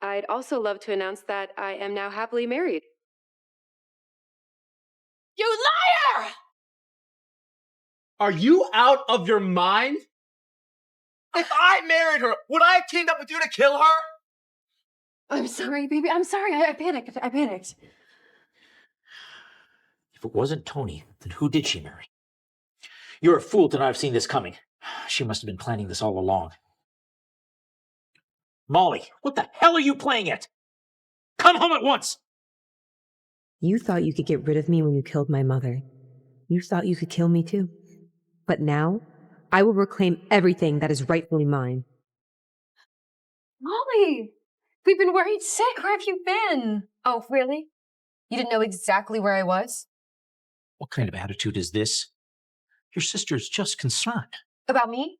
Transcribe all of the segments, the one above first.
I'd also love to announce that I am now happily married. You liar! Are you out of your mind? If I married her, would I have teamed up with you to kill her? I'm sorry, baby. I'm sorry. I panicked. I panicked. If it wasn't Tony, then who did she marry? You're a fool to not have seen this coming. She must have been planning this all along. Molly, what the hell are you playing at? Come home at once! You thought you could get rid of me when you killed my mother. You thought you could kill me too. But now, I will reclaim everything that is rightfully mine. Molly, we've been worried sick. Where have you been? Oh, really? You didn't know exactly where I was? What kind of attitude is this? Your sister's just concerned. About me?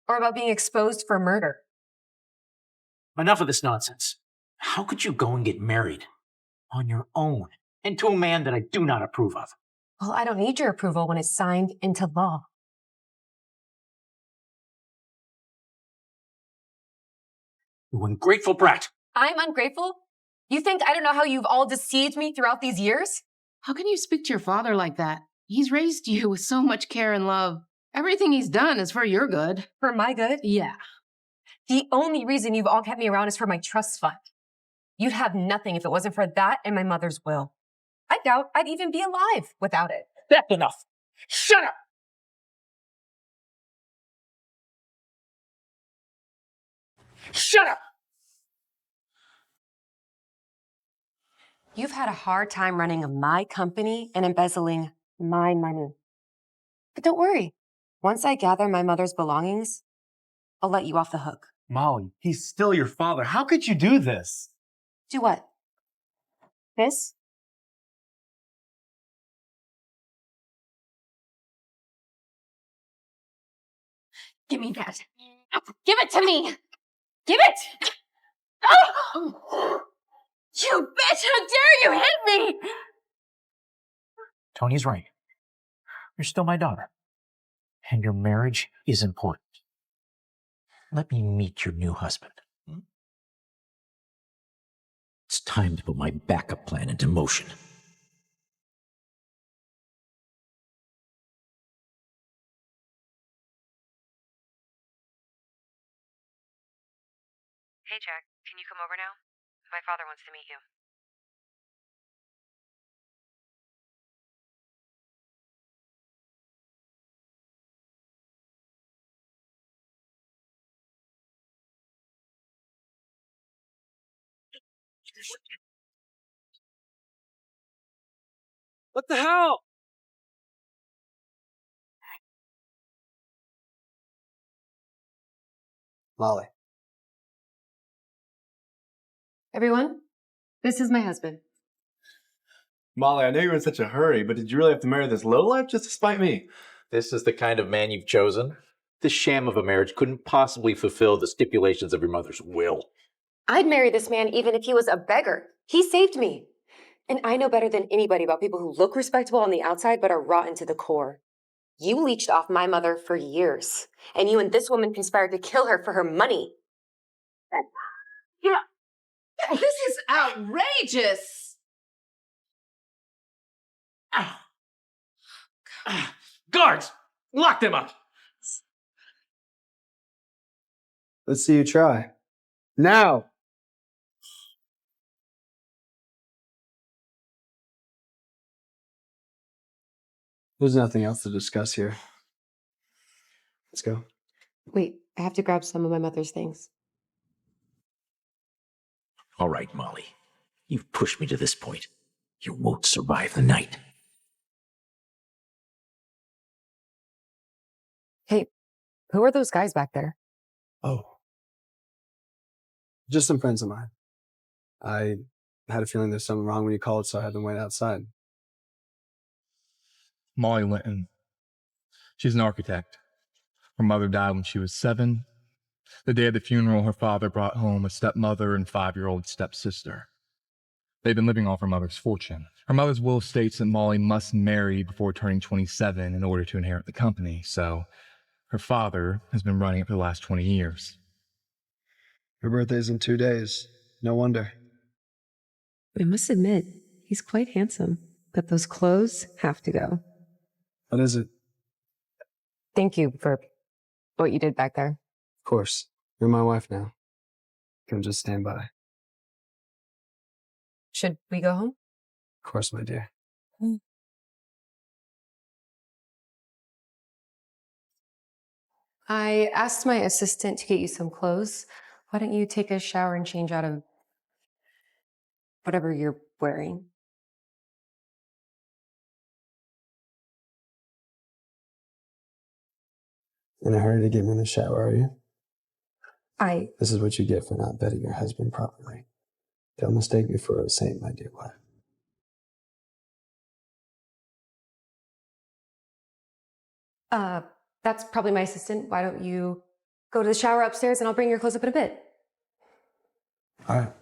Or about being exposed for murder? Enough of this nonsense. How could you go and get married on your own and to a man that I do not approve of? Well, I don't need your approval when it's signed into law. You ungrateful brat! I'm ungrateful? You think I don't know how you've all deceived me throughout these years? How can you speak to your father like that? He's raised you with so much care and love. Everything he's done is for your good. For my good? Yeah. The only reason you've all kept me around is for my trust fund. You'd have nothing if it wasn't for that and my mother's will. I doubt I'd even be alive without it. That's enough! Shut up! Shut up! You've had a hard time running my company and embezzling my money. But don't worry. Once I gather my mother's belongings, I'll let you off the hook. Molly, he's still your father. How could you do this? Do what? This? Give me that. Give it to me! Give it! Oh! You bitch! How dare you hit me! Tony's right. You're still my daughter. And your marriage is important. Let me meet your new husband. It's time to put my backup plan into motion. Hey, Jack. Can you come over now? My father wants to meet you. What the hell? Molly. Everyone, this is my husband. Molly, I know you were in such a hurry, but did you really have to marry this lowlife just to spite me? This is the kind of man you've chosen? This sham of a marriage couldn't possibly fulfill the stipulations of your mother's will. I'd marry this man even if he was a beggar. He saved me. And I know better than anybody about people who look respectable on the outside but are rotten to the core. You leeched off my mother for years, and you and this woman conspired to kill her for her money. Yeah. This is outrageous. Guards! Lock them up! Let's see you try. Now! There's nothing else to discuss here. Let's go. Wait, I have to grab some of my mother's things. All right, Molly. You've pushed me to this point. You won't survive the night. Hey, who are those guys back there? Oh. Just some friends of mine. I had a feeling there's something wrong when you called, so I had them wait outside. Molly Linton. She's an architect. Her mother died when she was 7. The day of the funeral, her father brought home a stepmother and 5-year-old stepsister. They've been living off her mother's fortune. Her mother's will states that Molly must marry before turning 27 in order to inherit the company, so her father has been running it for the last 20 years. Her birthday's in 2 days. No wonder. I must admit, he's quite handsome, but those clothes have to go. What is it? Thank you for what you did back there. Of course. You're my wife now. You can just stand by. Should we go home? Of course, my dear. I asked my assistant to get you some clothes. Why don't you take a shower and change out of whatever you're wearing? In a hurry to get me in the shower, are you? I This is what you get for not vetting your husband properly. Don't mistake me for a saint, my dear wife. That's probably my assistant. Why don't you go to the shower upstairs and I'll bring your clothes up in a bit. All right.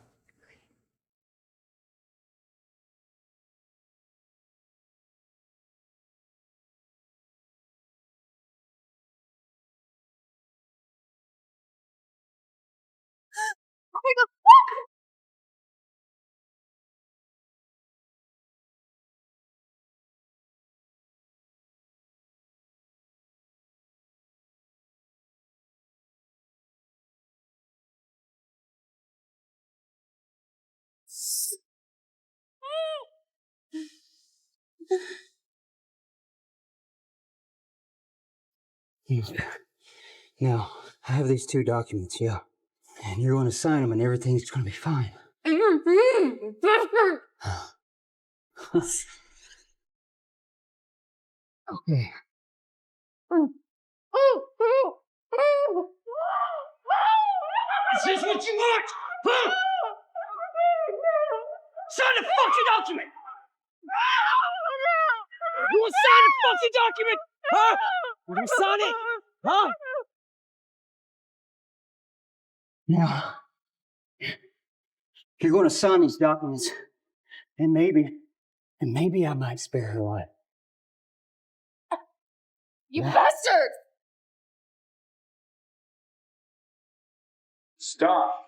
Now, I have these 2 documents, yeah. And you're going to sign them and everything's going to be fine. Okay. Is this what you want? Huh? Sign the fucking document! You want to sign the fucking document? Huh? You want to sign it? Huh? Now, you're going to sign these documents, and maybe I might spare her life. You bastard! Stop.